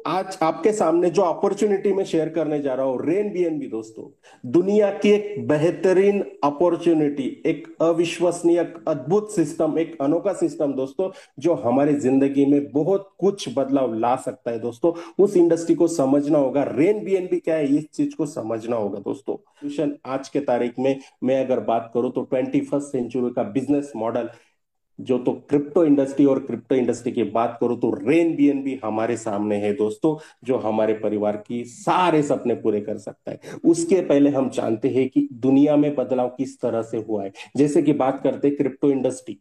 आज आपके सामने जो अपॉर्चुनिटी मैं शेयर करने जा रहा हूं, रेन बीएनबी दोस्तों, दुनिया की एक बेहतरीन अपॉर्चुनिटी, एक अविश्वसनीय, एक अद्भुत सिस्टम, एक अनोखा सिस्टम दोस्तों, जो हमारी जिंदगी में बहुत कुछ बदलाव ला सकता है दोस्तों। उस इंडस्ट्री को समझना होगा, रेन बीएनबी क्या है, इस चीज को समझना होगा दोस्तों। सॉल्यूशन आज के तारीख में मैं अगर बात करूं तो 21st सेंचुरी का बिजनेस मॉडल, जो तो क्रिप्टो इंडस्ट्री, और क्रिप्टो इंडस्ट्री की बात करूं तो रेन बीएनबी हमारे सामने है दोस्तों, जो हमारे परिवार की सारे सपने पूरे कर सकता है। उसके पहले हम जानते हैं कि दुनिया में बदलाव किस तरह से हुआ है। जैसे कि बात करते हैं क्रिप्टो इंडस्ट्री,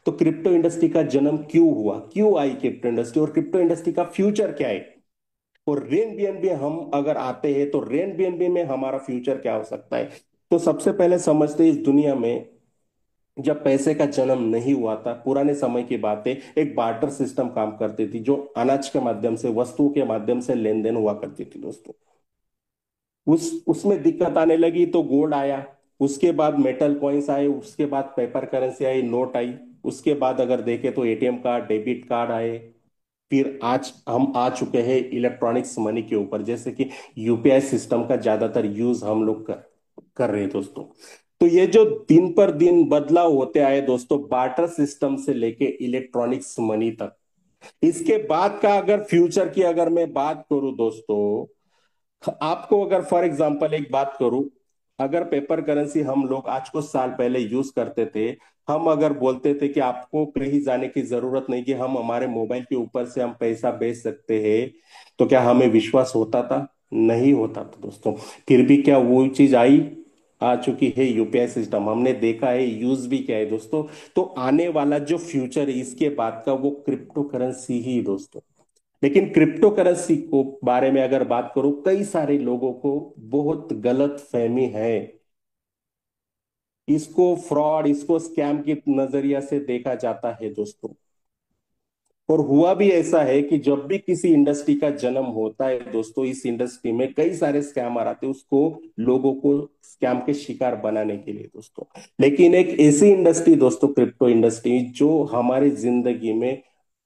तो क्रिप्टो इंडस्ट्री का जन्म क्यों हुआ, क्यों आई क्रिप्टो इंडस्ट्री, और क्रिप्टो इंडस्ट्री का फ्यूचर क्या है। और रेन बीएनबी हम अगर आते हैं तो रेन बीएनबी में हमारा फ्यूचर क्या हो सकता है। तो सबसे पहले समझते हैं, इस दुनिया में जब पैसे का जन्म नहीं हुआ था, पुराने समय की बात है, एक बार्टर सिस्टम काम करती थी, जो अनाज के माध्यम से, वस्तुओं के माध्यम से लेन देन हुआ करती थी दोस्तों। उसमें दिक्कत आने लगी तो गोल्ड आया, उसके बाद मेटल कॉइन्स आए, उसके बाद पेपर करेंसी आई, नोट आई। उसके बाद अगर देखें तो एटीएम कार्ड, डेबिट कार्ड आए। फिर आज हम आ चुके हैं इलेक्ट्रॉनिक्स मनी के ऊपर, जैसे कि यूपीआई सिस्टम का ज्यादातर यूज हम लोग कर रहे हैं दोस्तों। तो ये जो दिन पर दिन बदलाव होते आए दोस्तों, बार्टर सिस्टम से लेके इलेक्ट्रॉनिक्स मनी तक, इसके बाद का अगर फ्यूचर की अगर मैं बात करूं दोस्तों, आपको अगर फॉर एग्जांपल एक बात करूं, अगर पेपर करेंसी हम लोग आज कुछ साल पहले यूज करते थे, हम अगर बोलते थे कि आपको कहीं जाने की जरूरत नहीं, कि हम हमारे मोबाइल के ऊपर से हम पैसा भेज सकते हैं, तो क्या हमें विश्वास होता था? नहीं होता था दोस्तों। फिर भी क्या वो चीज आई, आ चुकी है यूपीआई सिस्टम, हमने देखा है, यूज भी किया है दोस्तों। तो आने वाला जो फ्यूचर है इसके बाद का, वो क्रिप्टो करेंसी ही दोस्तों। लेकिन क्रिप्टो करेंसी को बारे में अगर बात करूं, कई सारे लोगों को बहुत गलत फहमी है। इसको फ्रॉड, इसको स्कैम के नजरिया से देखा जाता है दोस्तों। और हुआ भी ऐसा है कि जब भी किसी इंडस्ट्री का जन्म होता है दोस्तों, इस इंडस्ट्री में कई सारे स्कैमर आते हैं उसको, लोगों को स्कैम के शिकार बनाने के लिए दोस्तों। लेकिन एक ऐसी इंडस्ट्री दोस्तों, क्रिप्टो इंडस्ट्री, जो हमारी जिंदगी में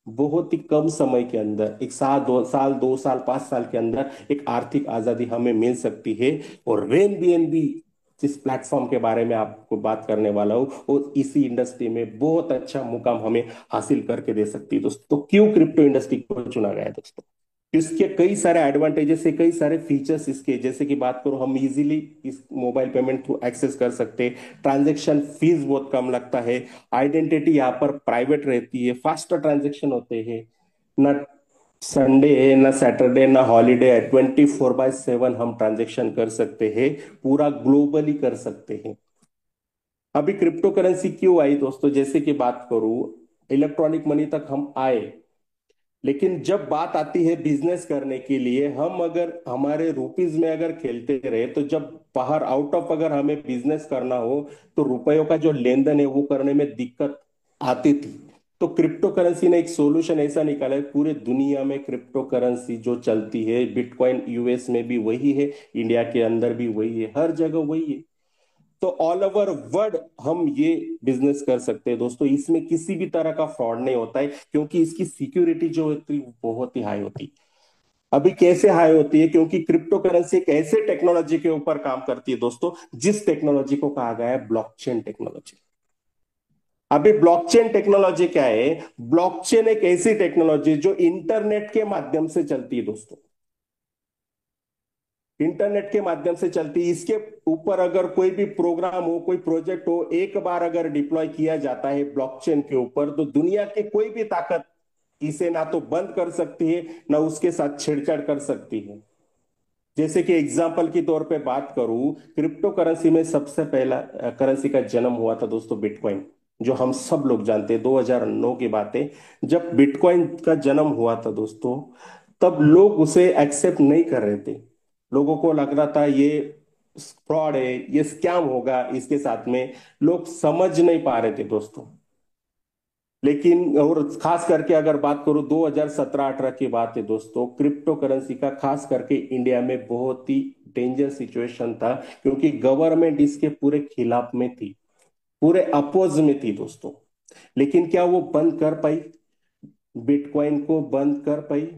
बहुत ही कम समय के अंदर, एक साल, 2 साल, 2 साल, 5 साल के अंदर एक आर्थिक आजादी हमें मिल सकती है। और रेन बीएनबी जिस प्लेटफॉर्म के बारे में आपको बात करने वाला हूँ, वो इसी इंडस्ट्री में बहुत अच्छा मुकाम हमें हासिल करके दे सकती है दोस्तों। तो क्यों क्रिप्टो इंडस्ट्री को चुना गया है दोस्तों? इसके कई सारे एडवांटेजेस है, कई सारे फीचर्स इसके, जैसे कि बात करो, हम इजीली इस मोबाइल पेमेंट थ्रू एक्सेस कर सकते हैं, ट्रांजैक्शन फीस बहुत कम लगता है, आइडेंटिटी यहाँ पर प्राइवेट रहती है, फास्टर ट्रांजैक्शन होते हैं, ना संडे है, ना सैटरडे, ना हॉलीडे है, 24/7 हम ट्रांजैक्शन कर सकते हैं, पूरा ग्लोबली कर सकते हैं। अभी क्रिप्टो करेंसी क्यों आई दोस्तों, जैसे कि बात करूं, इलेक्ट्रॉनिक मनी तक हम आए, लेकिन जब बात आती है बिजनेस करने के लिए, हम अगर हमारे रुपीज में अगर खेलते रहे, तो जब बाहर आउट ऑफ अगर हमें बिजनेस करना हो, तो रुपयों का जो लेन देन है वो करने में दिक्कत आती थी। तो क्रिप्टो करेंसी ने एक सॉल्यूशन ऐसा निकाला है, पूरे दुनिया में क्रिप्टो करेंसी जो चलती है, बिटकॉइन यूएस में भी वही है, इंडिया के अंदर भी वही है, हर जगह वही है। तो ऑल ओवर वर्ल्ड हम ये बिजनेस कर सकते हैं दोस्तों, इसमें किसी भी तरह का फ्रॉड नहीं होता है, क्योंकि इसकी सिक्योरिटी जो होती है वो बहुत ही हाई होती है। अभी कैसे हाई होती है, क्योंकि क्रिप्टो करेंसी एक ऐसे टेक्नोलॉजी के ऊपर काम करती है दोस्तों, जिस टेक्नोलॉजी को कहा गया है ब्लॉकचेन टेक्नोलॉजी। अभी ब्लॉकचेन टेक्नोलॉजी क्या है? ब्लॉकचेन एक ऐसी टेक्नोलॉजी जो इंटरनेट के माध्यम से चलती है दोस्तों, इंटरनेट के माध्यम से चलती है। इसके ऊपर अगर कोई भी प्रोग्राम हो, कोई प्रोजेक्ट हो, एक बार अगर डिप्लॉय किया जाता है ब्लॉकचेन के ऊपर, तो दुनिया की कोई भी ताकत इसे ना तो बंद कर सकती है, ना उसके साथ छेड़छाड़ कर सकती है। जैसे कि एग्जांपल के तौर पे बात करूं, क्रिप्टो करेंसी में सबसे पहला करेंसी का जन्म हुआ था दोस्तों, बिटकॉइन, जो हम सब लोग जानते हैं, 2009 की बात है। जब बिटकॉइन का जन्म हुआ था दोस्तों, तब लोग उसे एक्सेप्ट नहीं कर रहे थे। लोगों को लग रहा था ये फ्रॉड है, ये स्कैम होगा इसके साथ में, लोग समझ नहीं पा रहे थे दोस्तों। लेकिन और खास करके अगर बात करूं 2017-18 की बात है दोस्तों, क्रिप्टो करेंसी का खास करके इंडिया में बहुत ही डेंजर सिचुएशन था, क्योंकि गवर्नमेंट इसके पूरे खिलाफ में थी, पूरे अपोज में थी दोस्तों। लेकिन क्या वो बंद कर पाई? बिटकॉइन को बंद कर पाई?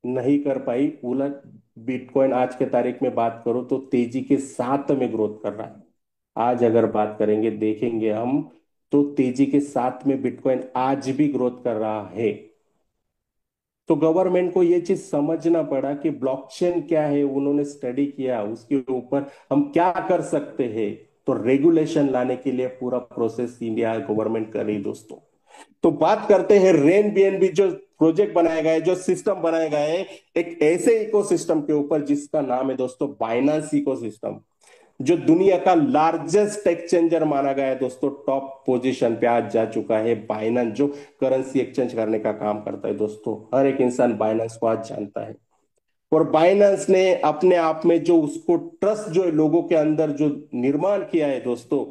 नहीं कर पाई। उलट बिटकॉइन आज के तारीख में बात करो तो तेजी के साथ में ग्रोथ कर रहा है। आज अगर बात करेंगे, देखेंगे हम, तो तेजी के साथ में बिटकॉइन आज भी ग्रोथ कर रहा है। तो गवर्नमेंट को ये चीज समझना पड़ा कि ब्लॉकचेन क्या है, उन्होंने स्टडी किया, उसके ऊपर हम क्या कर सकते हैं। तो रेगुलेशन लाने के लिए पूरा प्रोसेस इंडिया गवर्नमेंट कर रही दोस्तों। तो बात करते हैं रेन बीएनबी जो प्रोजेक्ट बनाया गया है, जो सिस्टम बनाया गया है, एक ऐसे इकोसिस्टम के ऊपर जिसका नाम है दोस्तों बाइनेंस इकोसिस्टम, जो दुनिया का लार्जेस्ट एक्सचेंजर माना गया है दोस्तों। टॉप पोजीशन पे आज जा चुका है बाइनेंस, जो करेंसी एक्सचेंज करने का काम करता है दोस्तों। हर एक इंसान बाइनेंस को आज जानता है। और बाइनेंस ने अपने आप में जो उसको ट्रस्ट जो लोगों के अंदर जो निर्माण किया है दोस्तों,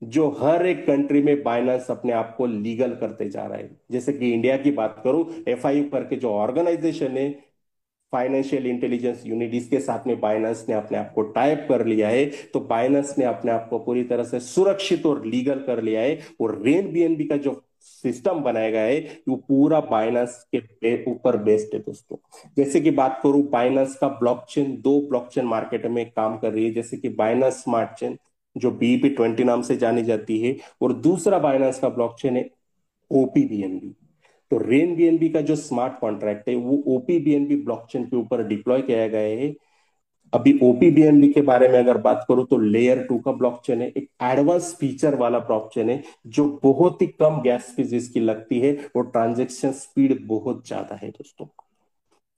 जो हर एक कंट्री में बाइनेंस अपने आप को लीगल करते जा रहा है। जैसे कि इंडिया की बात करूं, एफआईयू करके जो ऑर्गेनाइजेशन है, फाइनेंशियल इंटेलिजेंस यूनिट, इसके साथ में बाइनेंस ने अपने आप को टाइप कर लिया है। तो बाइनेंस ने अपने आप को पूरी तरह से सुरक्षित और लीगल कर लिया है। और रेन बीएनबी का जो सिस्टम बनाया गया है, वो पूरा बाइनेंस के ऊपर बेस्ड है दोस्तों। जैसे कि बात करूं, बाइनेंस का ब्लॉकचेन, दो ब्लॉकचेन मार्केट में काम कर रही है। जैसे कि बाइनेंस स्मार्ट चेन, जो BEP20 नाम से जानी जाती है, और दूसरा बाइनेंस का ब्लॉकचेन है OPBNB। तो रेन बीएनबी का जो स्मार्ट कॉन्ट्रैक्ट है, वो OPBNB ब्लॉकचेन के ऊपर डिप्लॉय किया गया है। अभी OPBNB के बारे में अगर बात करूं तो लेयर 2 का ब्लॉकचेन है, एक एडवांस फीचर वाला ब्लॉकचेन है, जो बहुत ही कम गैस फीस इसकी लगती है, और ट्रांजेक्शन स्पीड बहुत ज्यादा है दोस्तों।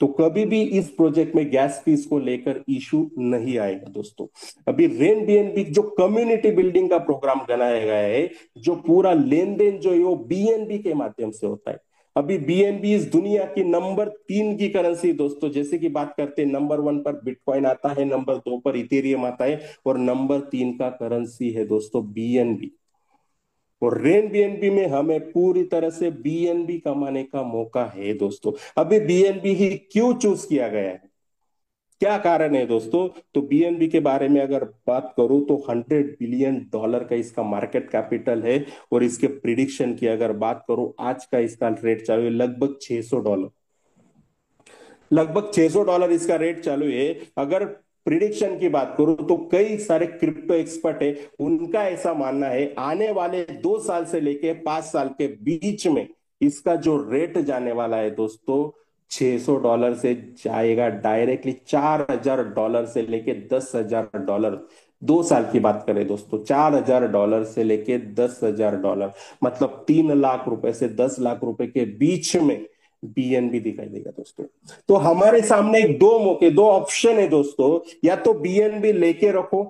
तो कभी भी इस प्रोजेक्ट में गैस फीस को लेकर इशू नहीं आएगा दोस्तों। अभी रेन बीएनबी जो कम्युनिटी बिल्डिंग का प्रोग्राम बनाया गया है, जो पूरा लेन देन जो है वो बीएनबी के माध्यम से होता है। अभी बीएनबी इस दुनिया की नंबर 3 की करेंसी दोस्तों। जैसे कि बात करते हैं, नंबर 1 पर बिटकॉइन आता है, नंबर 2 पर इथेरियम आता है, और नंबर 3 का करेंसी है दोस्तों बीएनबी। और रेन बीएनबी में हमें पूरी तरह से बीएनबी कमाने का मौका है दोस्तों। अभी बीएनबी ही क्यों चूज किया गया है, क्या कारण है दोस्तों? तो बीएनबी के बारे में अगर बात करूं तो $100 बिलियन का इसका मार्केट कैपिटल है। और इसके प्रिडिक्शन की अगर बात करूं, आज का इसका रेट चालू है लगभग $600। लगभग $600 इसका रेट चालू है। अगर प्रिडिक्शन की बात करूं तो कई सारे क्रिप्टो एक्सपर्ट है, उनका ऐसा मानना है आने वाले 2 साल से लेके 5 साल के बीच में इसका जो रेट जाने वाला है दोस्तों, $600 से जाएगा डायरेक्टली $4000 से लेके $10,000। 2 साल की बात करें दोस्तों, $4000 से लेके $10,000, मतलब 3 लाख रुपए से 10 लाख रुपए के बीच में बीएनबी दिखाई देगा दोस्तों। तो हमारे सामने दो मौके, दो ऑप्शन है दोस्तों, या तो बीएनबी लेके रखो,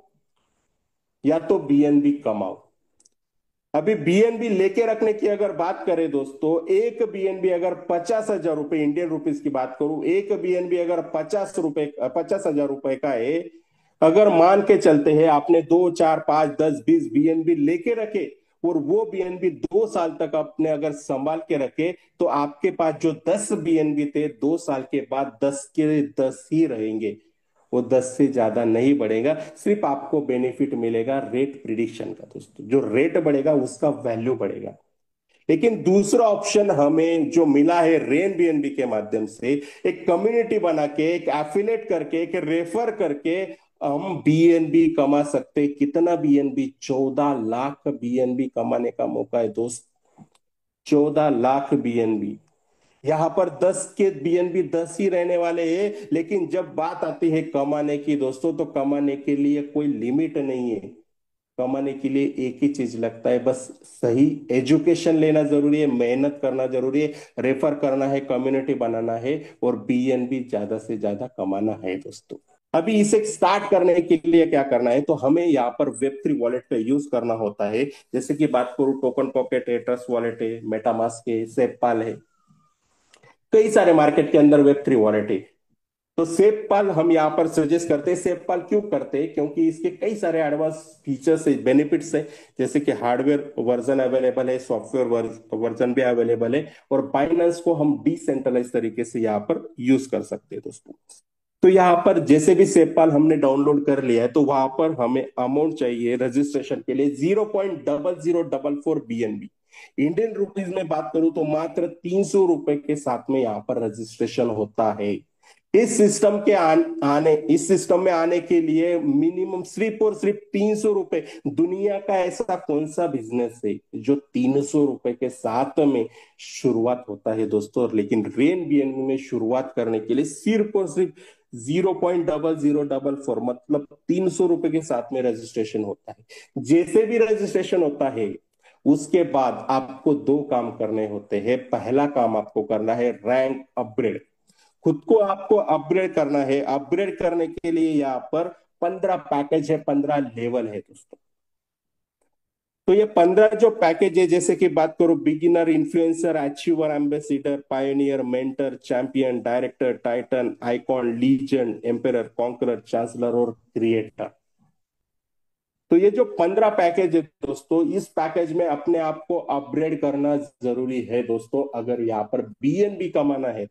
या तो बीएनबी कमाओ। अभी बीएनबी लेके रखने की अगर बात करें दोस्तों, एक बीएनबी अगर 50,000 रुपए, इंडियन रुपीस की बात करूं, एक बीएनबी अगर 50,000 रुपए का है, अगर मान के चलते हैं आपने 2 4 5 10 20 बीएनबी लेके रखे, और वो बीएनबी 2 साल तक आपने अगर संभाल के रखे, तो आपके पास जो 10 बीएनबी थे, 2 साल के बाद 10 के 10 ही रहेंगे। वो 10 से ज्यादा नहीं बढ़ेगा। सिर्फ आपको बेनिफिट मिलेगा रेट प्रिडिक्शन का दोस्तों। जो रेट बढ़ेगा उसका वैल्यू बढ़ेगा। लेकिन दूसरा ऑप्शन हमें जो मिला है रेन बीएनबी के माध्यम से, एक कम्युनिटी बना के, एक एफिलेट करके, एक रेफर करके हम बीएनबी कमा सकते। कितना बीएनबी? 14 लाख बीएनबी कमाने का मौका है दोस्त। 14 लाख बीएनबी। यहाँ पर 10 के बीएनबी 10 ही रहने वाले हैं। लेकिन जब बात आती है कमाने की दोस्तों, तो कमाने के लिए कोई लिमिट नहीं है। कमाने के लिए एक ही चीज लगता है, बस सही एजुकेशन लेना जरूरी है, मेहनत करना जरूरी है, रेफर करना है, कम्युनिटी बनाना है, और बीएनबी ज्यादा से ज्यादा कमाना है दोस्तों। अभी इसे स्टार्ट करने के लिए क्या करना है, तो हमें यहाँ पर वेब3 वॉलेट का यूज करना होता है। जैसे कि बात करूं, टोकन पॉकेट है, ट्रस्ट वॉलेट है, मेटामास्क है, सेपपाल है, कई सारे मार्केट के अंदर वेब3 वॉलेट है। तो सेपपाल हम यहाँ पर सजेस्ट करते हैं। सेपपाल क्यों करते हैं? क्योंकि इसके कई सारे एडवांस फीचर्स है, बेनिफिट्स है। जैसे कि हार्डवेयर वर्जन अवेलेबल है, सॉफ्टवेयर वर्जन भी अवेलेबल है, और बाइनेंस को हम डिसेंट्रलाइज तरीके से यहाँ पर यूज कर सकते हैं दोस्तों। तो यहाँ पर जैसे भी सेपपाल हमने डाउनलोड कर लिया है, तो वहां पर हमें अमाउंट चाहिए रजिस्ट्रेशन के लिए 0.0044 बीएनबी। इंडियन रुपीज में बात करूं तो मात्र 300 रुपए के साथ में यहाँ पर रजिस्ट्रेशन होता है। इस सिस्टम में आने के लिए मिनिमम सिर्फ और सिर्फ 300 रुपए। दुनिया का ऐसा कौन सा बिजनेस है जो 300 रुपए के साथ में शुरुआत होता है दोस्तों? लेकिन रेन बीएनबी में शुरुआत करने के लिए सिर्फ और सिर्फ 0.0004 मतलब 300 रुपए के साथ में रजिस्ट्रेशन होता है। जैसे भी रजिस्ट्रेशन होता है उसके बाद आपको दो काम करने होते हैं। पहला काम आपको करना है रैंक अपग्रेड। खुद को आपको अपग्रेड करना है। अपग्रेड करने के लिए यहाँ पर 15 पैकेज है, 15 लेवल है दोस्तों। तो ये 15 जो पैकेज है, जैसे कि बात करो, beginner, influencer, achiever, ambassador, pioneer, mentor, champion, director, Titan, icon, legend, emperor, conqueror, chancellor और क्रिएटर। तो ये जो 15 पैकेज है दोस्तों, इस पैकेज में अपने आप को अपग्रेड करना जरूरी है दोस्तों, अगर यहाँ पर बीएनबी कमाना है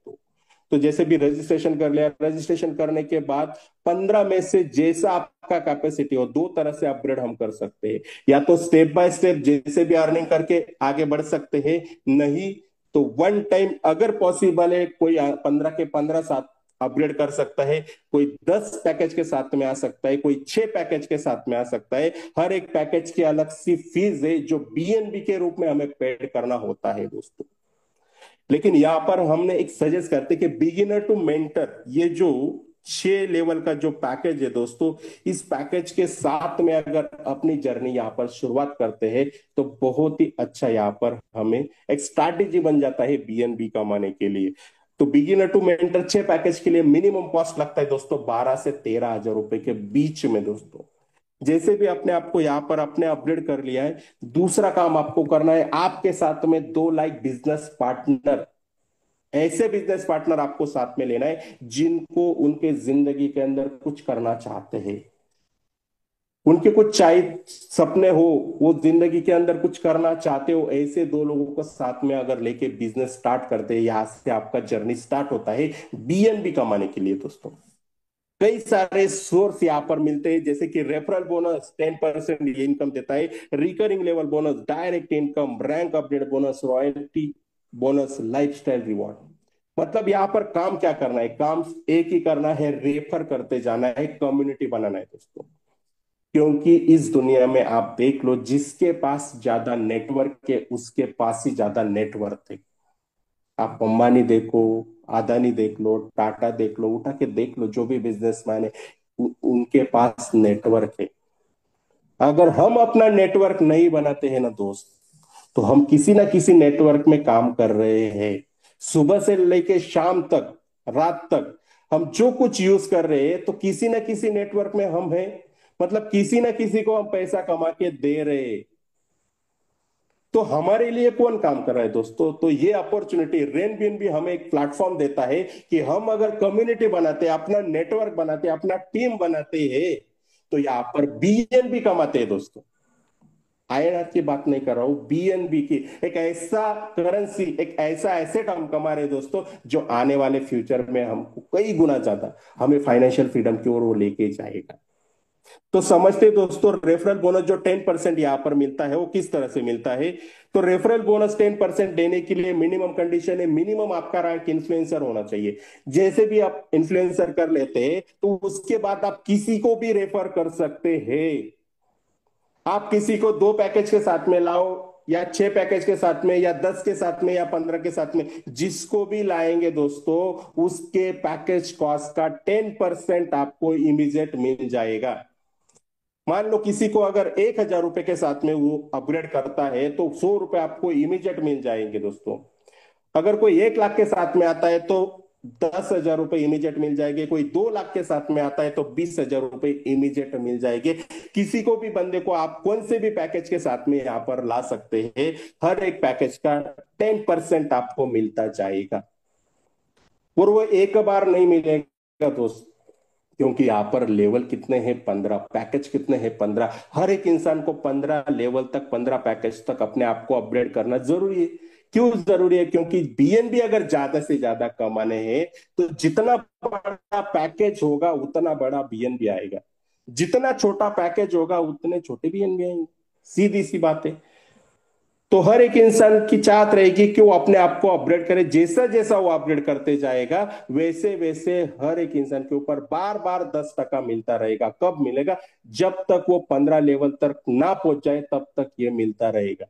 तो जैसे भी रजिस्ट्रेशन कर लिया, रजिस्ट्रेशन करने के बाद 15 में से जैसा आपका कैपेसिटी हो, दो तरह से अपग्रेड हम कर सकते हैं। या तो स्टेप बाय स्टेप जैसे भी अर्निंग करके आगे बढ़ सकते हैं, नहीं तो वन टाइम अगर पॉसिबल है, कोई 15 के 15 साथ अपग्रेड कर सकता है, कोई 10 पैकेज के साथ में आ सकता है, कोई 6 पैकेज के साथ में आ सकता है। हर एक पैकेज की अलग सी फीस है जो बीएनबी के रूप में हमें पेड करना होता है दोस्तों। लेकिन यहां पर हमने एक सजेस्ट करते कि बिगिनर टू मेंटर, ये जो 6 लेवल का जो पैकेज है दोस्तों, इस पैकेज के साथ में अगर अपनी जर्नी यहाँ पर शुरुआत करते हैं तो बहुत ही अच्छा यहाँ पर हमें एक स्ट्रैटेजी बन जाता है बीएनबी कमाने के लिए। तो बिगिनर टू मेंटर 6 पैकेज के लिए मिनिमम कॉस्ट लगता है दोस्तों 12 से 13 हजार रुपए के बीच में दोस्तों। जैसे भी अपने आप को यहाँ पर अपने अपग्रेड कर लिया है, दूसरा काम आपको करना है, आपके साथ में दो लाइक बिजनेस पार्टनर, ऐसे बिजनेस पार्टनर आपको साथ में लेना है जिनको उनके जिंदगी के अंदर कुछ करना चाहते हैं, उनके कुछ चाहे सपने हो, वो जिंदगी के अंदर कुछ करना चाहते हो। ऐसे दो लोगों को साथ में अगर लेके बिजनेस स्टार्ट करते हैं, यहां से आपका जर्नी स्टार्ट होता है बीएनबी कमाने के लिए दोस्तों। कई सारे सोर्स यहाँ पर मिलते हैं, जैसे कि रेफरल बोनस 10% ये इनकम देता है, recurring level bonus, direct income, rank update bonus, royalty bonus, lifestyle reward. मतलब यहाँ पर काम क्या करना है? काम एक ही करना है, रेफर करते जाना है, कम्युनिटी बनाना है दोस्तों। क्योंकि इस दुनिया में आप देख लो, जिसके पास ज्यादा नेटवर्क है उसके पास ही ज्यादा नेटवर्थ है। आप अंबानी देखो, अदानी देख लो, टाटा देख लो, उठा के देख लो, जो भी बिजनेसमैन है उनके पास नेटवर्क है। अगर हम अपना नेटवर्क नहीं बनाते हैं ना दोस्त, तो हम किसी ना किसी नेटवर्क में काम कर रहे हैं। सुबह से लेके शाम तक, रात तक हम जो कुछ यूज कर रहे हैं तो किसी ना किसी नेटवर्क में हम हैं। मतलब किसी ना किसी को हम पैसा कमा के दे रहे हैं। तो हमारे लिए कौन काम कर रहा है दोस्तों? तो ये अपॉर्चुनिटी रेन बीन भी हमें एक प्लेटफॉर्म देता है कि हम अगर कम्युनिटी बनाते हैं, अपना नेटवर्क बनाते हैं, अपना टीम बनाते हैं, तो यहाँ पर बीएनबी कमाते हैं दोस्तों। आईएनआर की बात नहीं कर रहा हूं, बीएनबी की। एक ऐसा करेंसी, एक ऐसा एसेट हम कमा रहे हैं दोस्तों, जो आने वाले फ्यूचर में हमको कई गुना ज्यादा हमें फाइनेंशियल फ्रीडम की ओर वो लेके जाएगा। तो समझते दोस्तों, रेफरल बोनस जो 10% यहाँ पर मिलता है वो किस तरह से मिलता है? तो रेफरल बोनस 10% देने के लिए मिनिमम कंडीशन है, मिनिमम आपका रैंक इन्फ्लुएंसर होना चाहिए। जैसे भी आप इन्फ्लुएंसर कर लेते हैं तो उसके बाद आप किसी को भी रेफर कर सकते हैं। आप किसी को 2 पैकेज के साथ में लाओ, या 6 पैकेज के साथ में, या 10 के साथ में, या 15 के साथ में, जिसको भी लाएंगे दोस्तों, उसके पैकेज कॉस्ट का 10% आपको इमीडिएट मिल जाएगा। मान लो किसी को अगर 1,000 रुपए के साथ में वो अपग्रेड करता है तो 100 रुपए आपको इमीडिएट मिल जाएंगे दोस्तों। अगर कोई 1 लाख के साथ में आता है तो 10,000 रुपए इमीडिएट मिल जाएंगे। कोई 2 लाख के साथ में आता है तो 20,000 रुपए इमीडिएट मिल जाएंगे। किसी को भी बंदे को आप कौन से भी पैकेज के साथ में यहाँ पर ला सकते हैं। हर एक पैकेज का 10% आपको मिलता जाएगा, और वो एक बार नहीं मिलेगा दोस्त। क्योंकि यहाँ पर लेवल कितने हैं? 15, पैकेज कितने हैं? 15। हर एक इंसान को 15 लेवल तक, 15 पैकेज तक अपने आप को अपग्रेड करना जरूरी है। क्यों जरूरी है? क्योंकि बीएनबी अगर ज्यादा से ज्यादा कमाने हैं तो जितना बड़ा पैकेज होगा उतना बड़ा बीएनबी आएगा, जितना छोटा पैकेज होगा उतने छोटे बीएनबी आएंगे। सीधी सी बात है। तो हर एक इंसान की चाहत रहेगी कि वो अपने आप को अपग्रेड करे। जैसा जैसा वो अपग्रेड करते जाएगा, वैसे वैसे हर एक इंसान के ऊपर बार बार 10% मिलता रहेगा। कब मिलेगा? जब तक वो 15 लेवल तक ना पहुंच जाए, तब तक ये मिलता रहेगा।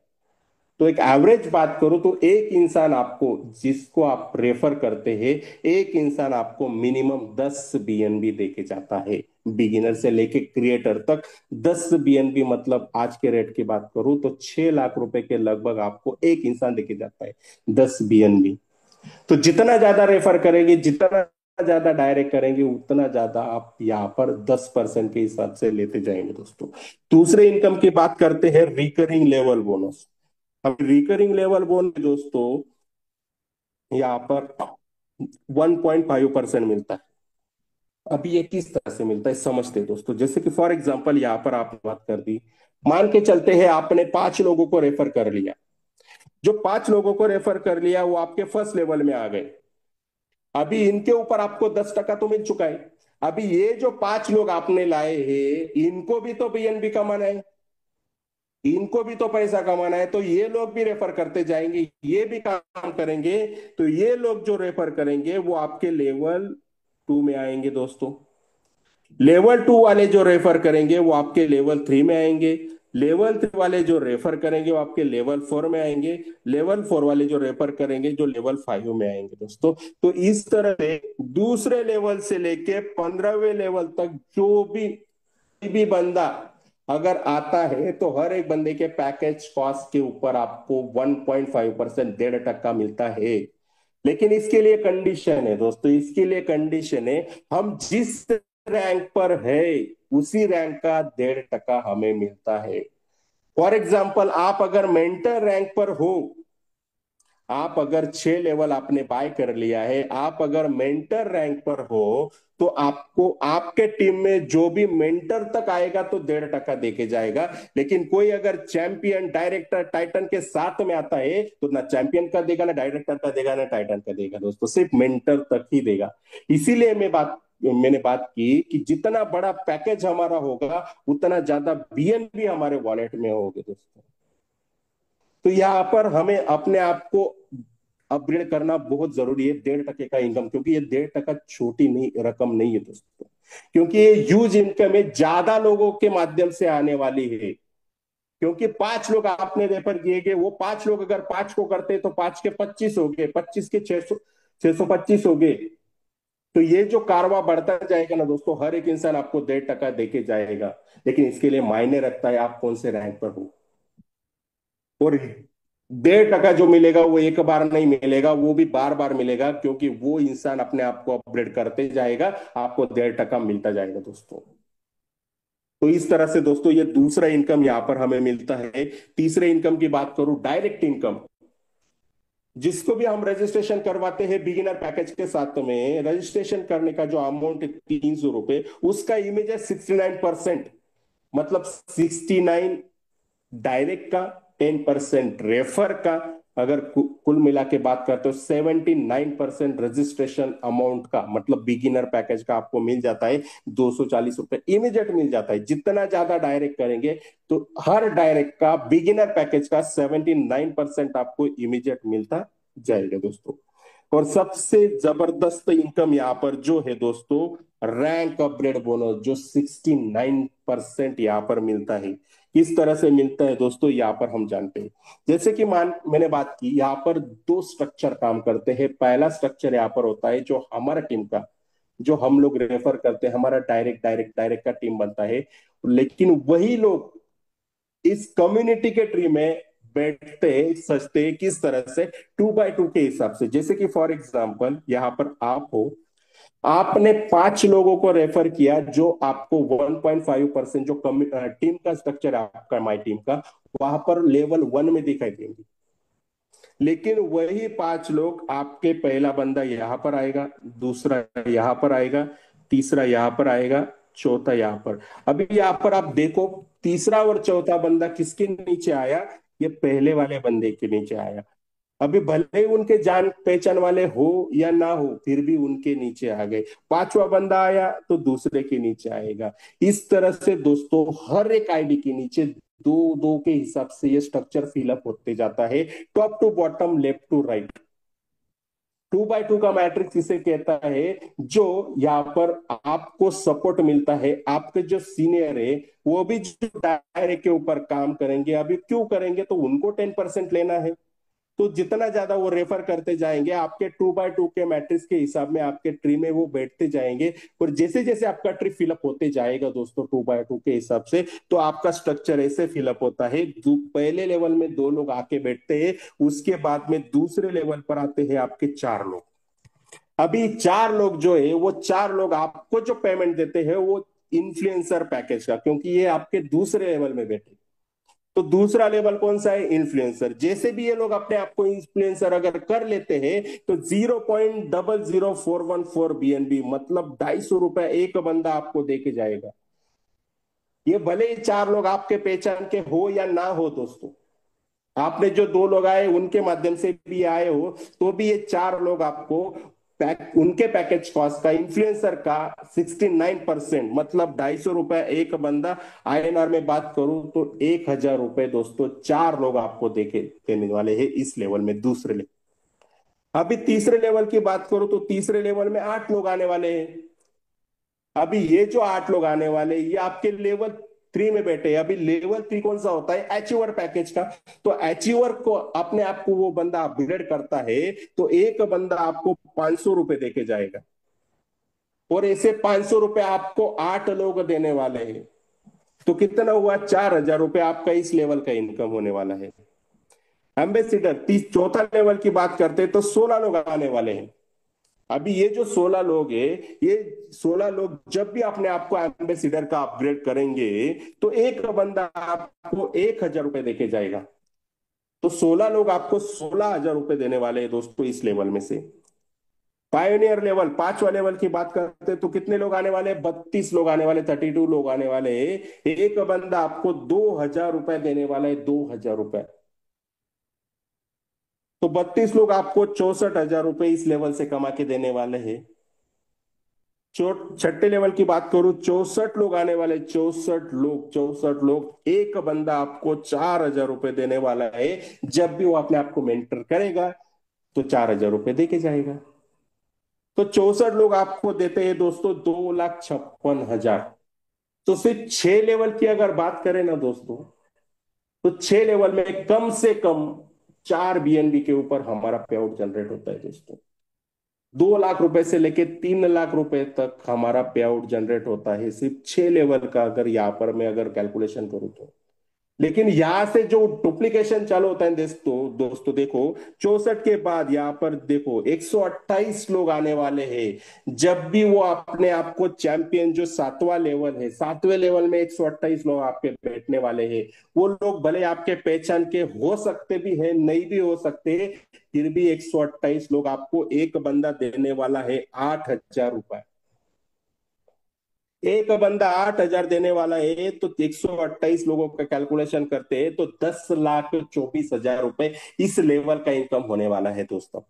तो एक एवरेज बात करो तो एक इंसान आपको, जिसको आप रेफर करते हैं, एक इंसान आपको मिनिमम 10 BNB देके जाता है। बिगिनर से लेके क्रिएटर तक 10 BNB, मतलब आज के रेट की बात करूं तो 6 लाख रुपए के लगभग आपको एक इंसान देके जाता है, 10 BNB। तो जितना ज्यादा रेफर करेंगे, जितना ज्यादा डायरेक्ट करेंगे, उतना ज्यादा आप यहाँ पर 10% के हिसाब से लेते जाएंगे दोस्तों। दूसरे इनकम की बात करते हैं, रिकरिंग लेवल बोनस। अब रिकरिंग लेवल बोनस दोस्तों यहाँ पर 1.5% मिलता है। अभी ये किस तरह से मिलता है समझते हैं दोस्तों। जैसे कि फॉर एग्जांपल यहाँ पर आपने बात कर दी, मान के चलते हैं आपने 5 लोगों को रेफर कर लिया। जो 5 लोगों को रेफर कर लिया वो आपके फर्स्ट लेवल में आ गए। अभी इनके ऊपर आपको 10% तो मिल चुका है। अभी ये जो 5 लोग आपने लाए हैं, इनको भी तो बीएनबी कमाना है, इनको भी तो पैसा कमाना है। तो ये लोग भी रेफर करते जाएंगे, ये भी काम करेंगे। तो ये लोग जो रेफर करेंगे वो आपके लेवल 2 में आएंगे दोस्तों। लेवल 2 वाले जो रेफर करेंगे वो आपके लेवल 3 में आएंगे। लेवल 3 वाले जो रेफर करेंगे वो आपके लेवल 4 में आएंगे। लेवल 4 वाले जो रेफर करेंगे जो लेवल 5 में आएंगे दोस्तों। तो इस तरह से दूसरे लेवल से लेके 15वें लेवल तक जो भी बंदा अगर आता है, तो हर एक बंदे के पैकेज कॉस्ट के ऊपर आपको 1.5%, 1.5% मिलता है। लेकिन इसके लिए कंडीशन है दोस्तों, इसके लिए कंडीशन है, हम जिस रैंक पर है उसी रैंक का 1.5% हमें मिलता है। फॉर एग्जाम्पल, आप अगर मेंटर रैंक पर हो, आप अगर 6 लेवल आपने बाय कर लिया है, आप अगर मेंटर रैंक पर हो, तो आपको आपके टीम में जो भी मेंटर तक आएगा तो 1.5% देके जाएगा। लेकिन कोई अगर चैंपियन, डायरेक्टर, टाइटन के साथ में आता है, तो ना चैंपियन का देगा, ना डायरेक्टर का देगा, ना टाइटन का देगा दोस्तों, सिर्फ मेंटर तक ही देगा। इसीलिए मैंने बात की कि जितना बड़ा पैकेज हमारा होगा, उतना ज्यादा बीएनबी हमारे वॉलेट में होगा दोस्तों। तो यहाँ पर हमें अपने आप को अपग्रेड करना बहुत जरूरी है, 1.5% का इनकम, क्योंकि ये 1.5% छोटी नहीं रकम नहीं है दोस्तों। क्योंकि ये ह्यूज इनकम है, ज्यादा लोगों के माध्यम से आने वाली है। क्योंकि 5 लोग आपने रेफर किए गए, वो 5 लोग अगर 5 को करते तो 5 के 25 हो गए, 25 के 625 हो गए। तो ये जो कारवा बढ़ता जाएगा ना दोस्तों, हर एक इंसान आपको 1.5% देके जाएगा। लेकिन इसके लिए मायने रखता है आप कौन से रैंक पर हो। और 1.5% जो मिलेगा वो एक बार नहीं मिलेगा, वो भी बार बार मिलेगा, क्योंकि वो इंसान अपने आप को अपग्रेड करते जाएगा, आपको 1.5% मिलता जाएगा दोस्तों। तो इस तरह से दोस्तों ये दूसरा इनकम यहाँ पर हमें मिलता है। तीसरे इनकम की बात करूं, डायरेक्ट इनकम, जिसको भी हम रजिस्ट्रेशन करवाते हैं बिगिनर पैकेज के साथ में, रजिस्ट्रेशन करने का जो अमाउंट है 300 रुपए, उसका इमीडिएट 69%, मतलब 69 डायरेक्ट का, 10% रेफर का। अगर कुल मिला के बात करते हो 79% रजिस्ट्रेशन अमाउंट का, मतलब बिगिनर पैकेज का आपको मिल जाता है 240 रुपए, इमीडिएट मिल जाता है। जितना ज्यादा डायरेक्ट करेंगे, तो हर डायरेक्ट का, बिगिनर पैकेज का 79% आपको इमीडिएट मिलता जाएगा दोस्तों। और सबसे जबरदस्त इनकम यहाँ पर जो है दोस्तों, रैंक अपग्रेड बोनस, जो 69% यहाँ पर मिलता है। किस तरह से मिलता है दोस्तों, यहाँ पर हम जानते हैं। जैसे कि मैंने बात की, यहाँ पर 2 स्ट्रक्चर काम करते हैं। पहला स्ट्रक्चर यहाँ पर होता है जो हमारा टीम का, जो हम लोग रेफर करते हैं, हमारा डायरेक्ट डायरेक्ट डायरेक्ट का टीम बनता है। लेकिन वही लोग इस कम्युनिटी के ट्री में बैठते हैं, सजते हैं, किस तरह से, 2x2 के हिसाब से। जैसे कि फॉर एग्जाम्पल यहाँ पर आप हो, आपने 5 लोगों को रेफर किया, जो आपको 1.5% जो टीम का स्ट्रक्चर है आपका, माई टीम का, वहां पर लेवल 1 में दिखाई देंगे। लेकिन वही 5 लोग, आपके पहला बंदा यहां पर आएगा, दूसरा यहां पर आएगा, तीसरा यहां पर आएगा, चौथा यहां पर। अभी यहां पर आप देखो, तीसरा और चौथा बंदा किसके नीचे आया? ये पहले वाले बंदे के नीचे आया। अभी भले ही उनके जान पहचान वाले हो या ना हो, फिर भी उनके नीचे आ गए। पांचवा बंदा आया तो दूसरे के नीचे आएगा। इस तरह से दोस्तों हर एक आईडी के नीचे दो दो के हिसाब से ये स्ट्रक्चर फिलअप होते जाता है, top to bottom, left to right. 2x2 का मैट्रिक्स इसे कहता है। जो यहाँ पर आपको सपोर्ट मिलता है, आपके जो सीनियर है वो भी जो दायरे के ऊपर काम करेंगे, अभी क्यों करेंगे, तो उनको 10% लेना है। तो जितना ज्यादा वो रेफर करते जाएंगे, आपके 2x2 के मैट्रिक्स के हिसाब में आपके ट्री में वो बैठते जाएंगे। और जैसे जैसे आपका ट्री फिलअप होते जाएगा दोस्तों 2x2 के हिसाब से, तो आपका स्ट्रक्चर ऐसे फिलअप होता है। पहले लेवल में दो लोग आके बैठते हैं, उसके बाद में दूसरे लेवल पर आते हैं आपके चार लोग। अभी चार लोग जो है, वो चार लोग आपको जो पेमेंट देते हैं वो इन्फ्लुएंसर पैकेज का, क्योंकि ये आपके दूसरे लेवल में बैठे। तो दूसरा लेवल कौन सा है? इन्फ्लुएंसर। जैसे भी ये लोग अपने आप को इन्फ्लुएंसर अगर कर लेते हैं, तो 0.00414 BNB, मतलब 250 रुपए एक बंदा आपको दे के जाएगा। ये भले ही चार लोग आपके पहचान के हो या ना हो दोस्तों, आपने जो दो लोग आए उनके माध्यम से भी आए हो, तो भी ये चार लोग आपको उनके पैकेज कॉस्ट का, इन्फ्लुएंसर का 69%, मतलब 250 रुपए एक बंदा। आईएनआर में बात करूं तो 1000 रुपए दोस्तों चार लोग आपको देके देने वाले हैं इस लेवल में, दूसरे लेवल। अभी तीसरे लेवल की बात करूं तो तीसरे लेवल में 8 लोग आने वाले हैं। अभी ये जो 8 लोग आने वाले, ये आपके लेवल 3 में बैठे हैं। अभी लेवल 3 कौन सा होता है? अचीवर पैकेज का। तो अचीवर को अपने आप को वो बंदा अपग्रेड करता है, तो एक बंदा आपको 500 रुपए देके जाएगा। और ऐसे 500 रुपए आपको 8 लोग देने वाले हैं। तो कितना हुआ? 4000 रुपए आपका इस लेवल का इनकम होने वाला है। एम्बेसिडर तीस चौथा लेवल की बात करते हैं तो 16 लोग आने वाले हैं। अभी ये जो 16 लोग है, ये 16 लोग जब भी अपने आप को एम्बेसिडर का अपग्रेड करेंगे, तो एक बंदा आपको 1000 रुपए देके जाएगा। तो 16 लोग आपको 16,000 रुपए देने वाले हैं दोस्तों इस लेवल में से। पायोनियर लेवल, पांचवा लेवल की बात करते हैं तो कितने लोग आने वाले? 32 लोग आने वाले, 32 लोग आने वाले हैं। एक बंदा आपको 2000 रुपए देने वाला है, 2000 रुपए। तो 32 लोग आपको 64,000 रुपए इस लेवल से कमा के देने वाले हैं। छठे लेवल की बात करूं, 64 लोग आने वाले, 64 लोग, 64 लोग। एक बंदा आपको 4000 रुपए देने वाला है। जब भी वो अपने आप को मेंटर करेगा, तो 4000 रुपए दे के जाएगा। तो 64 लोग आपको देते हैं दोस्तों 2,56,000। तो सिर्फ 6 लेवल की अगर बात करें ना दोस्तों, तो 6 लेवल में कम से कम 4 BNB के ऊपर हमारा पे आउट जनरेट होता है दोस्तों। 2 लाख रुपए से लेके 3 लाख रुपए तक हमारा पे आउट जनरेट होता है सिर्फ 6 लेवल का, अगर यहाँ पर मैं अगर कैलकुलेशन करूँ तो। लेकिन यहां से जो डुप्लीकेशन चालू होता है दोस्तों देखो, 64 के बाद यहाँ पर देखो 128 लोग आने वाले हैं। जब भी वो अपने आप को चैंपियन, जो 7वां लेवल है, 7वें लेवल में 128 लोग आपके बैठने वाले हैं। वो लोग भले आपके पहचान के हो सकते भी है, नहीं भी हो सकते, फिर भी 128 लोग आपको एक बंदा देने वाला है 8,000 रुपए। एक बंदा 8,000 देने वाला है, तो 128 लोगों का कैलकुलेशन करते हैं तो 10,24,000 रुपए इस लेवल का इनकम होने वाला है दोस्तों।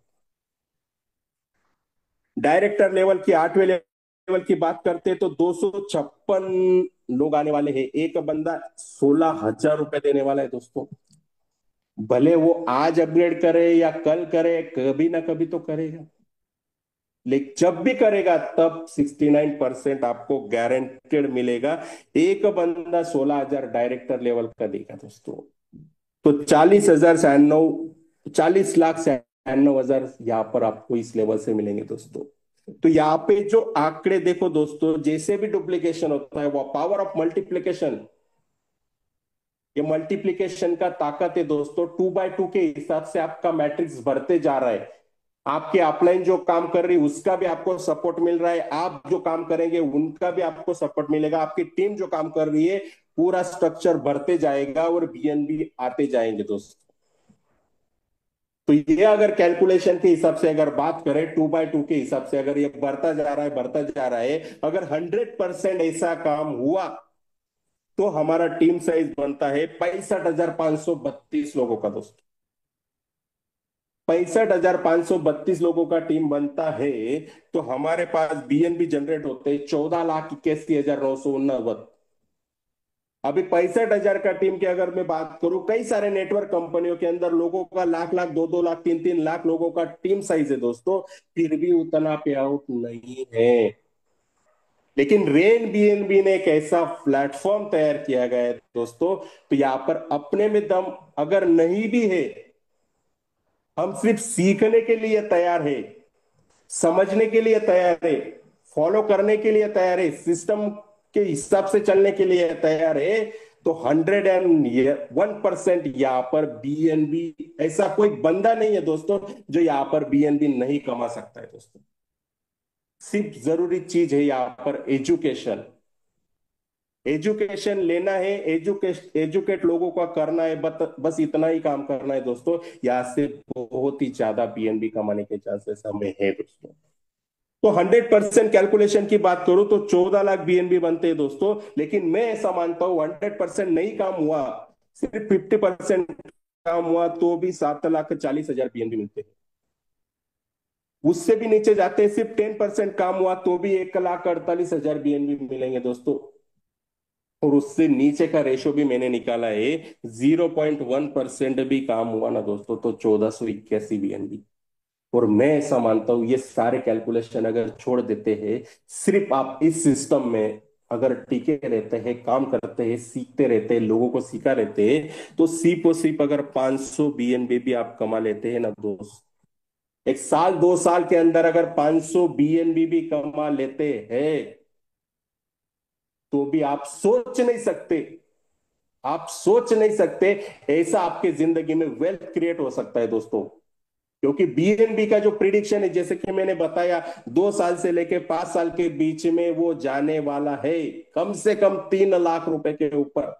डायरेक्टर लेवल की 8वें लेवल की बात करते हैं तो 256 लोग आने वाले हैं। एक बंदा 16,000 रुपए देने वाला है दोस्तों। भले वो आज अपग्रेड करे या कल करे, कभी ना कभी तो करेगा। लेकिन जब भी करेगा तब 69% आपको गारंटेड मिलेगा। एक बंदा 16,000 डायरेक्टर लेवल का देगा दोस्तों। तो 40,96,40,96,96,000 यहाँ पर आपको इस लेवल से मिलेंगे दोस्तों। तो यहाँ पे जो आंकड़े देखो दोस्तों, जैसे भी डुप्लीकेशन होता है, वो पावर ऑफ मल्टीप्लीकेशन, ये मल्टीप्लीकेशन का ताकत है दोस्तों। 2x2 के हिसाब से आपका मैट्रिक्स बढ़ते जा रहा है। आपके अपलाइन जो काम कर रही है उसका भी आपको सपोर्ट मिल रहा है, आप जो काम करेंगे उनका भी आपको सपोर्ट मिलेगा, आपकी टीम जो काम कर रही है, पूरा स्ट्रक्चर बढ़ते जाएगा और बीएनबी आते जाएंगे दोस्तों। तो ये अगर कैलकुलेशन के हिसाब से अगर बात करें, 2x2 के हिसाब से अगर ये बढ़ता जा रहा है, बढ़ता जा रहा है, अगर 100% ऐसा काम हुआ, तो हमारा टीम साइज बनता है 65,532 लोगों का दोस्तों। 65,532 लोगों का टीम बनता है, तो हमारे पास बीएनबी जनरेट होते हैं 14,81,989। अभी 65,000 का टीम की अगर मैं बात करूं, कई सारे नेटवर्क कंपनियों के अंदर लोगों का लाख लाख, 2-2 लाख, 3-3 लाख लोगों का टीम साइज है दोस्तों, फिर भी उतना पे आउट नहीं है। लेकिन रेन बीएनबी ने एक ऐसा प्लेटफॉर्म तैयार किया गया है दोस्तों, तो यहाँ पर अपने में दम अगर नहीं भी है, हम सिर्फ सीखने के लिए तैयार है, समझने के लिए तैयार है, फॉलो करने के लिए तैयार है, सिस्टम के हिसाब से चलने के लिए तैयार है, तो 101% यहाँ पर बीएनबी, ऐसा कोई बंदा नहीं है दोस्तों जो यहाँ पर बीएनबी नहीं कमा सकता है दोस्तों। सिर्फ जरूरी चीज है यहाँ पर एजुकेशन। एजुकेशन लेना है, एजुकेट लोगों का करना है, बस इतना ही काम करना है दोस्तों। यहाँ से बहुत ही ज्यादा बीएनबी कमाने के चांसेस हमें है दोस्तों। तो 100% कैलकुलेशन की बात करूं तो 14 लाख बीएनबी बनते हैं दोस्तों, लेकिन मैं ऐसा मानता हूं 100% नहीं काम हुआ, सिर्फ 50% काम हुआ तो भी 7,40,000 बीएनबी मिलते हैं। उससे भी नीचे जाते हैं, सिर्फ 10% काम हुआ तो भी 1,48,000 बीएनबी मिलेंगे दोस्तों। और उससे नीचे का रेशो भी मैंने निकाला है, 0.1% भी काम हुआ ना दोस्तों तो 1,481 बीएनबी। और मैं ऐसा मानता हूं ये सारे कैलकुलेशन अगर छोड़ देते हैं, सिर्फ आप इस सिस्टम में अगर टिके रहते हैं, काम करते हैं, सीखते रहते हैं, लोगों को सिखा रहते हैं, तो सिर्फ और सिर्फ अगर 500 बीएनबी भी आप कमा लेते हैं ना दोस्त, एक साल 2 साल के अंदर अगर 500 बीएनबी भी कमा लेते हैं, तो भी आप सोच नहीं सकते ऐसा आपके जिंदगी में वेल्थ क्रिएट हो सकता है दोस्तों। क्योंकि बीएनबी का जो प्रिडिक्शन है, जैसे कि मैंने बताया, 2 साल से लेके 5 साल के बीच में वो जाने वाला है कम से कम 3 लाख रुपए के ऊपर।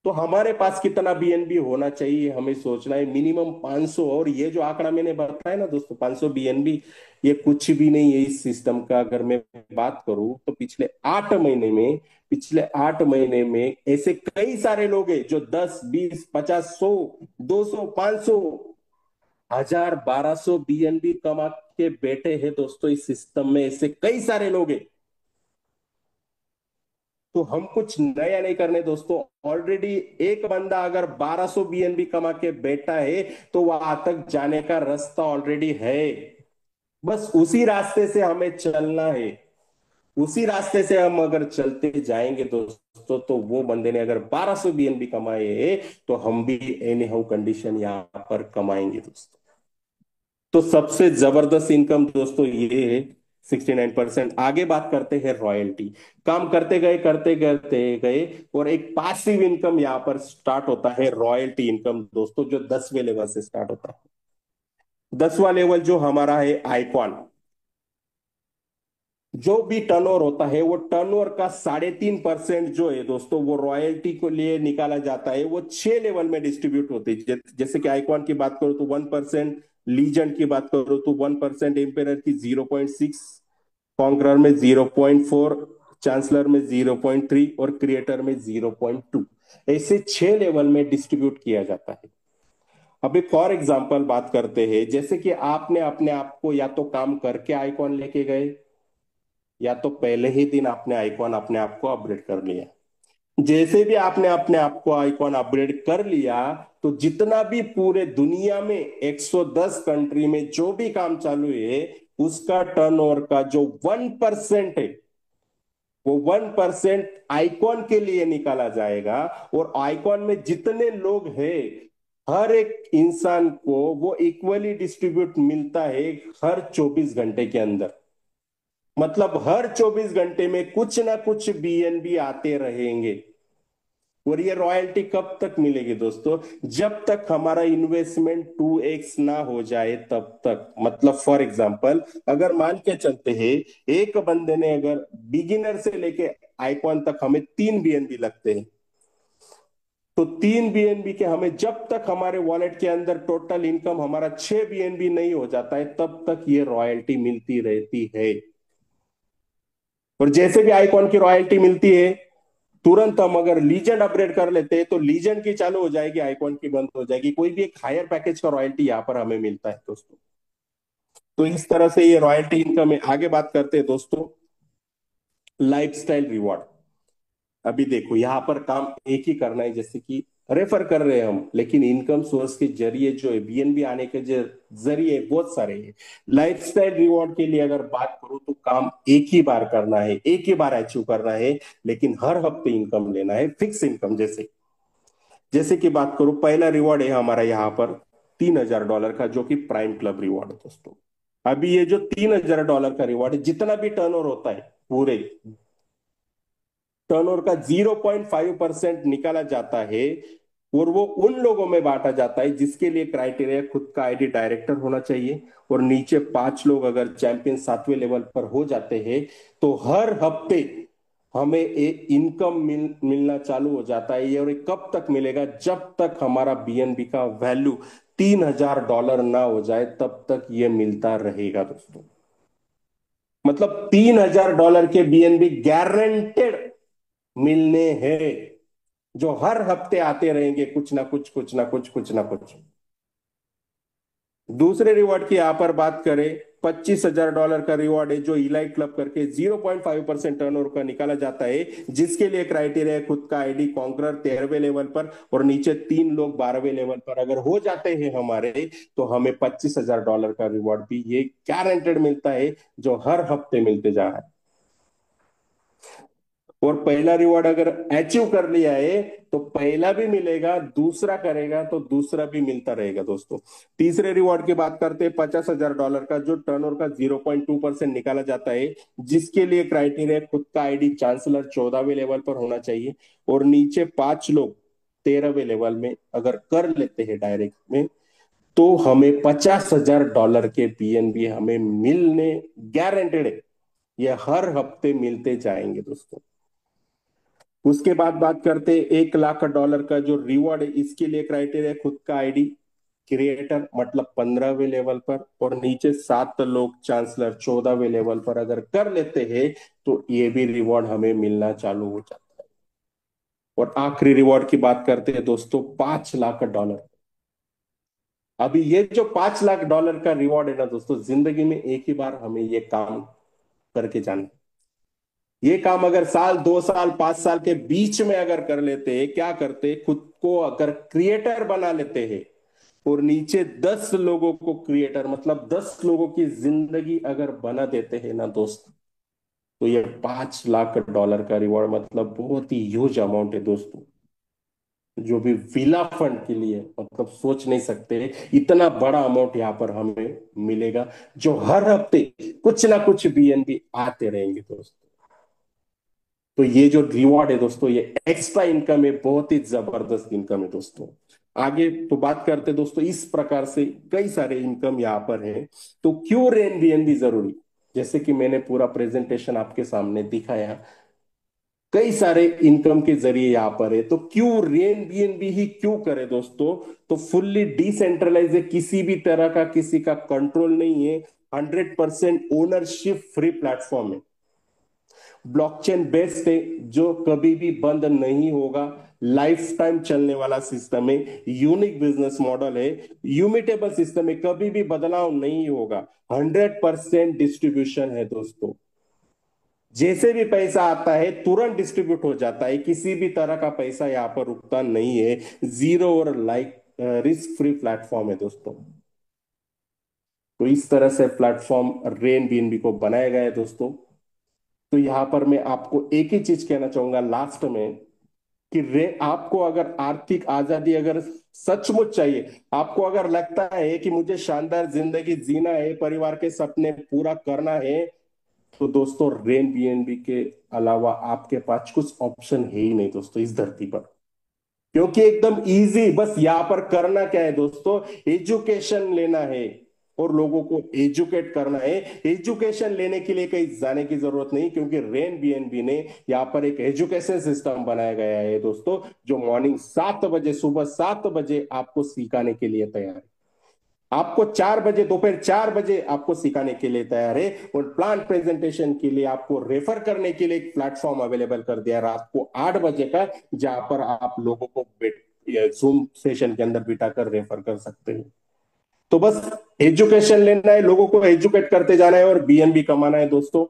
तो हमारे पास कितना बीएनबी होना चाहिए हमें सोचना है, मिनिमम 500। और ये जो आंकड़ा मैंने बताया ना दोस्तों, 500 बीएनबी, ये कुछ भी नहीं है इस सिस्टम का। अगर मैं बात करूं तो पिछले 8 महीने में ऐसे कई सारे लोग हैं जो 10, 20, 50, 100, 200, 500, 1,000, 1,200 बीएनबी कमा के बैठे हैं दोस्तों इस सिस्टम में, ऐसे कई सारे लोग हैं। तो हम कुछ नया नहीं करने दोस्तों, ऑलरेडी एक बंदा अगर 1,200 बीएनबी कमा के बैठा है, तो वहां तक जाने का रास्ता ऑलरेडी है। बस उसी रास्ते से हमें चलना है। उसी रास्ते से हम अगर चलते जाएंगे दोस्तों, तो वो बंदे ने अगर 1,200 बीएनबी कमाए, तो हम भी एनी हाउ कंडीशन यहाँ पर कमाएंगे दोस्तों। तो सबसे जबरदस्त इनकम दोस्तों ये है, 69%। आगे बात करते हैं रॉयल्टी। काम करते गए और एक पासिव इनकम यहाँ पर स्टार्ट होता है, रॉयल्टी इनकम दोस्तों, जो 10वें लेवल से स्टार्ट होता है। 10वां लेवल जो हमारा है आइकॉन, जो भी टर्नओवर होता है वो टर्नओवर का 3.5% जो है दोस्तों, वो रॉयल्टी को लिए निकाला जाता है। वो 6 लेवल में डिस्ट्रीब्यूट होते हैं, जैसे कि आइकॉन की बात करो तो 1%, लीजेंड की बात करो तो 1%, एम्पेरर की 0.6, कॉन्करर में 0.4, चांसलर में 0.3 और क्रिएटर में 0.2। ऐसे 6 लेवल में डिस्ट्रीब्यूट किया जाता है। अभी फॉर एग्जाम्पल बात करते हैं, जैसे कि आपने अपने आप को या तो काम करके आइकॉन लेके गए, या तो पहले ही दिन आपने आइकॉन अपने आप को अपग्रेड कर लिया। जैसे भी आपने अपने आप को आइकॉन अपग्रेड कर लिया, तो जितना भी पूरे दुनिया में 110 कंट्री में जो भी काम चालू है, उसका टर्नओवर का जो 1% है, वो 1% आइकॉन के लिए निकाला जाएगा। और आइकॉन में जितने लोग हैं, हर एक इंसान को वो इक्वली डिस्ट्रीब्यूट मिलता है हर 24 घंटे के अंदर। मतलब हर 24 घंटे में कुछ ना कुछ बीएनबी आते रहेंगे। और ये रॉयल्टी कब तक मिलेगी दोस्तों? जब तक हमारा इन्वेस्टमेंट 2x ना हो जाए तब तक। मतलब फॉर एग्जांपल, अगर मान के चलते हैं एक बंदे ने अगर बिगिनर से लेके आइकॉन तक हमें 3 बीएनबी लगते हैं, तो 3 बीएनबी के हमें जब तक हमारे वॉलेट के अंदर टोटल इनकम हमारा 6 बीएनबी नहीं हो जाता है, तब तक ये रॉयल्टी मिलती रहती है। और जैसे भी आइकॉन की रॉयल्टी मिलती है, तुरंत हम अगर लीजेंड अपग्रेड कर लेते हैं तो लीजेंड की चालू हो जाएगी, आइकॉन की बंद हो जाएगी। कोई भी एक हायर पैकेज का रॉयल्टी यहाँ पर हमें मिलता है दोस्तों। तो इस तरह से ये रॉयल्टी इनकम है। आगे बात करते हैं दोस्तों, लाइफस्टाइल रिवॉर्ड। अभी देखो यहाँ पर काम एक ही करना है, जैसे कि रेफर कर रहे हैं हम, लेकिन इनकम सोर्स के जरिए जो है बीएनबी आने के जो जरिए बहुत सारे हैं। लाइफस्टाइल रिवॉर्ड के लिए अगर बात करूं तो काम एक ही बार करना है, एक ही बार अचीव करना है, लेकिन हर हफ्ते इनकम लेना है, फिक्स इनकम। जैसे जैसे कि बात करूं, पहला रिवॉर्ड है हमारा यहाँ पर $3000 का, जो कि प्राइम क्लब रिवॉर्ड है दोस्तों। अभी ये जो $3000 का रिवॉर्ड है, जितना भी टर्नओवर होता है पूरे टर्नओवर का 0.5% निकाला जाता है, और वो उन लोगों में बांटा जाता है जिसके लिए क्राइटेरिया खुद का आईडी डायरेक्टर होना चाहिए, और नीचे 5 लोग अगर चैंपियन 7वें लेवल पर हो जाते हैं तो हर हफ्ते हमें एक इनकम मिलना चालू हो जाता है। ये और ये कब तक मिलेगा? जब तक हमारा बीएनबी का वैल्यू $3000 ना हो जाए, तब तक ये मिलता रहेगा दोस्तों। मतलब $3000 के बीएनबी गारंटेड मिलने हैं, जो हर हफ्ते आते रहेंगे, कुछ ना कुछ, कुछ ना कुछ, कुछ ना कुछ। दूसरे रिवॉर्ड की यहां पर बात करें, $25,000 का रिवॉर्ड है, जो इलाइट क्लब करके 0.5% टर्नओवर का निकाला जाता है, जिसके लिए क्राइटेरिया है खुद का आईडी कॉन्करर 13वें लेवल पर, और नीचे 3 लोग 12वें लेवल पर अगर हो जाते हैं हमारे, तो हमें $25,000 का रिवॉर्ड भी ये गारंटेड मिलता है, जो हर हफ्ते मिलते जा रहा है। और पहला रिवॉर्ड अगर अचीव कर लिया है तो पहला भी मिलेगा, दूसरा करेगा तो दूसरा भी मिलता रहेगा दोस्तों। तीसरे रिवॉर्ड की बात करते हैं, $50,000 का, जो टर्नओवर का 0.2% निकाला जाता है, जिसके लिए क्राइटेरिया खुद का आईडी चांसलर 14वें लेवल पर होना चाहिए, और नीचे 5 लोग 13वें लेवल में अगर कर लेते हैं डायरेक्ट में, तो हमें $50,000 के पीएनबी हमें मिलने गारंटेड है। ये हर हफ्ते मिलते जाएंगे दोस्तों। उसके बाद बात करते हैं $1,00,000 का जो रिवॉर्ड है, इसके लिए क्राइटेरिया खुद का आईडी क्रिएटर, मतलब 15वें लेवल पर, और नीचे 7 लोग चांसलर 14वें लेवल पर अगर कर लेते हैं, तो ये भी रिवॉर्ड हमें मिलना चालू हो जाता है। और आखिरी रिवॉर्ड की बात करते हैं दोस्तों, $5,00,000। अभी ये जो $5,00,000 का रिवॉर्ड है ना दोस्तों, जिंदगी में एक ही बार हमें ये काम करके जाना है। ये काम अगर साल, 2 साल, 5 साल के बीच में अगर कर लेते हैं, क्या करते हैं, खुद को अगर क्रिएटर बना लेते हैं, और नीचे 10 लोगों को क्रिएटर, मतलब 10 लोगों की जिंदगी अगर बना देते हैं ना दोस्त, तो ये $5,00,000 का रिवॉर्ड मतलब बहुत ही ह्यूज अमाउंट है दोस्तों। जो भी विला फंड के लिए, मतलब सोच नहीं सकते इतना बड़ा अमाउंट यहाँ पर हमें मिलेगा, जो हर हफ्ते कुछ ना कुछ बीएनबी आते रहेंगे दोस्तों। तो ये जो रिवॉर्ड है दोस्तों, ये एक्स्ट्रा इनकम है, बहुत ही जबरदस्त इनकम है दोस्तों। आगे तो बात करते हैं दोस्तों, इस प्रकार से कई सारे इनकम यहाँ पर है। तो क्यों रेन बीएनबी जरूरी? जैसे कि मैंने पूरा प्रेजेंटेशन आपके सामने दिखाया, कई सारे इनकम के जरिए यहाँ पर है, तो क्यों रेन बीएनबी ही क्यों करे दोस्तों? तो फुल्ली डिसेंट्रलाइज है, किसी भी तरह का किसी का कंट्रोल नहीं है, 100% ओनरशिप फ्री प्लेटफॉर्म है, ब्लॉकचेन बेस्ड है, जो कभी भी बंद नहीं होगा, लाइफ टाइम चलने वाला सिस्टम है, यूनिक बिजनेस मॉडल है, यूमिटेबल सिस्टम है, कभी भी बदलाव नहीं होगा, 100% डिस्ट्रीब्यूशन है दोस्तों। जैसे भी पैसा आता है तुरंत डिस्ट्रीब्यूट हो जाता है, किसी भी तरह का पैसा यहाँ पर रुकता नहीं है, जीरो और लाइक रिस्क फ्री प्लेटफॉर्म है दोस्तों। तो इस तरह से प्लेटफॉर्म रेन बीएनबी को बनाया गया है दोस्तों। तो यहाँ पर मैं आपको एक ही चीज कहना चाहूंगा लास्ट में, कि आपको अगर आर्थिक आजादी अगर सचमुच चाहिए, आपको अगर लगता है कि मुझे शानदार जिंदगी जीना है, परिवार के सपने पूरा करना है, तो दोस्तों रेन बीएनबी के अलावा आपके पास कुछ ऑप्शन है ही नहीं दोस्तों इस धरती पर। क्योंकि एकदम इजी, बस यहां पर करना क्या है दोस्तों, एजुकेशन लेना है और लोगों को एजुकेट करना है। एजुकेशन लेने के लिए कहीं जाने की जरूरत नहीं, क्योंकि रेन बीएनबी ने यहाँ पर एक एजुकेशन सिस्टम बनाया गया है दोस्तों, जो मॉर्निंग 7 बजे, सुबह 7 बजे आपको सिखाने के लिए तैयार है। आपको 4 बजे, दोपहर 4 बजे आपको सिखाने के लिए तैयार है। और प्लान प्रेजेंटेशन के लिए आपको रेफर करने के लिए एक प्लेटफॉर्म अवेलेबल कर दिया रात को 8 बजे का, जहां पर आप लोगों को जूम सेशन के अंदर बिठाकर रेफर कर सकते हैं। तो बस एजुकेशन लेना है, लोगों को एजुकेट करते जाना है और बीएनबी कमाना है दोस्तों।